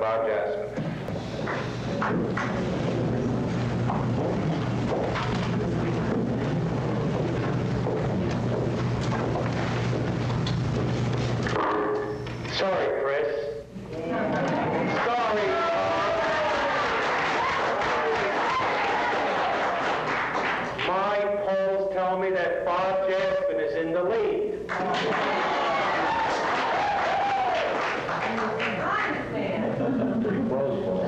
Bob Jaspan. Sorry, Chris. Sorry, my polls tell me that Bob Jaspan is in the lead.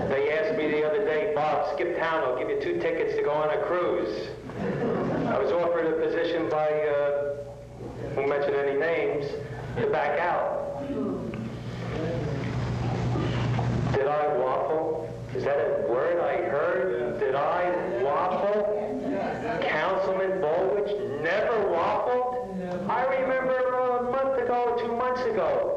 They asked me the other day, Bob, skip town, I'll give you 2 tickets to go on a cruise. I was offered a position by, won't mention any names, to back out. Did I waffle? Is that a word I heard? Did I waffle? Councilman Bollwage never waffled? I remember a month ago, 2 months ago,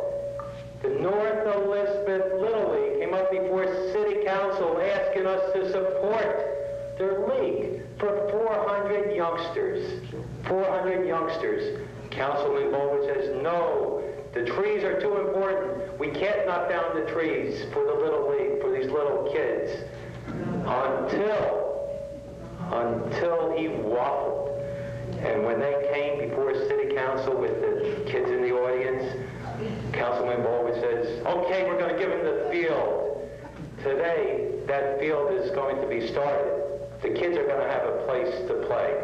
the North Elizabeth Little League came up before City Council asking us to support their league for 400 youngsters. 400 youngsters. Councilman Bollwage says, no, the trees are too important. We can't knock down the trees for the Little League, for these little kids. Until he waffled. And when they came before City Council with the kids in the audience, Councilman Bollwage says, okay, we're going to give him the field. Today, that field is going to be started. The kids are going to have a place to play.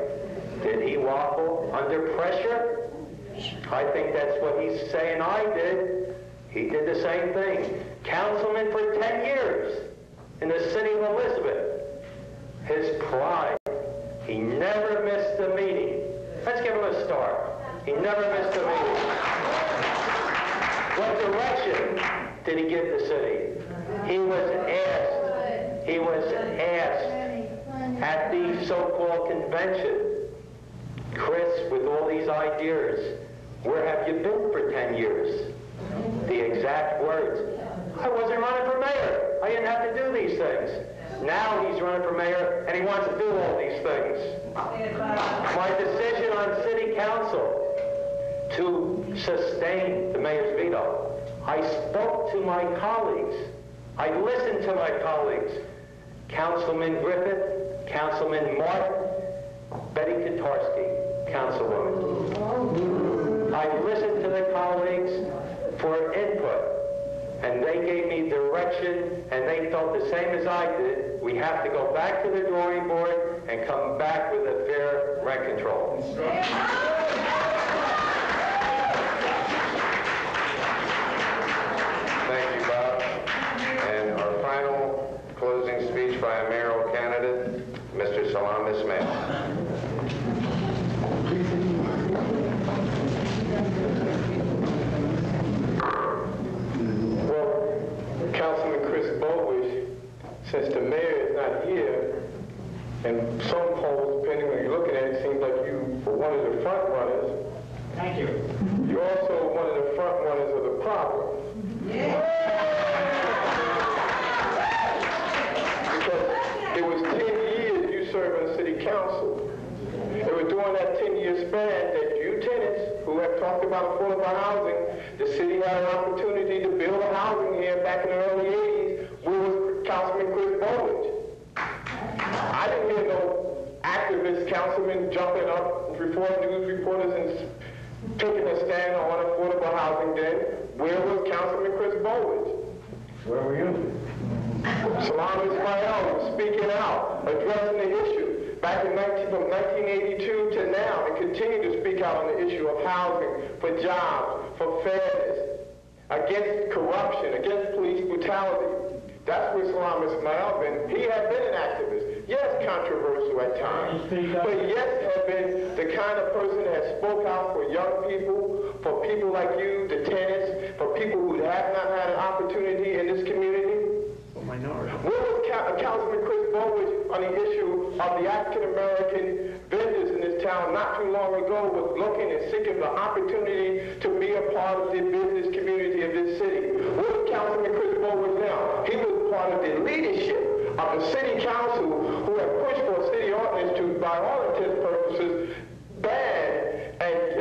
Did he waffle under pressure? I think that's what he's saying I did. He did the same thing. Councilman for 10 years in the city of Elizabeth. His pride. He never missed a meeting. Let's give him a star. He never missed a meeting. What direction did he give the city? He was asked at the so-called convention, Chris, with all these ideas, where have you been for 10 years? The exact words, I wasn't running for mayor. I didn't have to do these things. Now he's running for mayor and he wants to do all these things. My decision on City Council to sustain the mayor's veto, I spoke to my colleagues. I listened to my colleagues. Councilman Griffith, Councilman Martin, Betty Kotarski, Councilwoman. I listened to the colleagues for input, and they gave me direction, and they felt the same as I did. We have to go back to the drawing board and come back with a fair rent control. Thank you, Bob. And our final closing speech by a mayoral candidate, Mr. Salaam Ismail. Well, Councilman Chris Bollwage, since the mayor is not here, and some polls, depending on what you're looking at, it seems like you were one of the front runners. Thank you. You're also one of the front runners of the problem. Yeah. Because it was 10 years you served on the city council. It was during that 10-year span that you tenants who have talked about affordable housing, the city had an opportunity to build housing here back in the early 80s. Where was Councilman Chris Bollwage? I didn't hear no activist councilmen jumping up before news reporters and taking a stand on affordable housing then. Where was Councilman Chris Bollwage? Where were you? Salaam Ismail was speaking out, addressing the issue. Back in from 1982 to now, and continue to speak out on the issue of housing, for jobs, for fairness, against corruption, against police brutality. That's where Salaam Ismail been. He had been an activist. Yes, controversial at times, but yes, had been the kind of person that spoke out for young people, for people like you, the tenants, for people who have not had an opportunity in this community. Minority. Where was Councilman Chris Bollwage on the issue of the African-American vendors in this town not too long ago was looking and seeking the opportunity to be a part of the business community of this city? Where was Councilman Chris Bollwage now? He was part of the leadership of the city council who have pushed for a city ordinance to, by all intents and purposes, ban and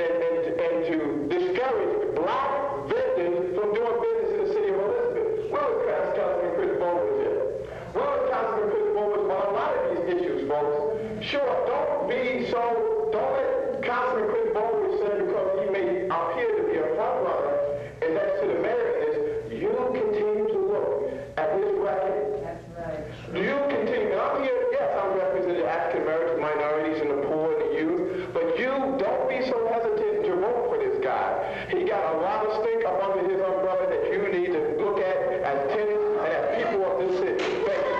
to discourage black vendors from doing business in the city of Elizabeth. Where was Councilman Chris of stink up under his umbrella that you need to look at as tenants and as people of this city. Thank you.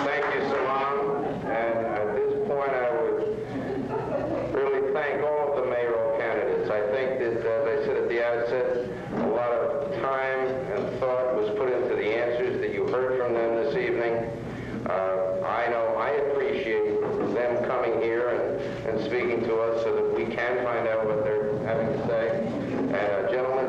Thank you, Salaam. And at this point, I would really thank all of the mayoral candidates. I think that, as I said at the outset, a lot of time and thought was put into the answers that you heard from them this evening. I know I appreciate them coming here and speaking to us so that we can find out what they're having to say. And gentlemen,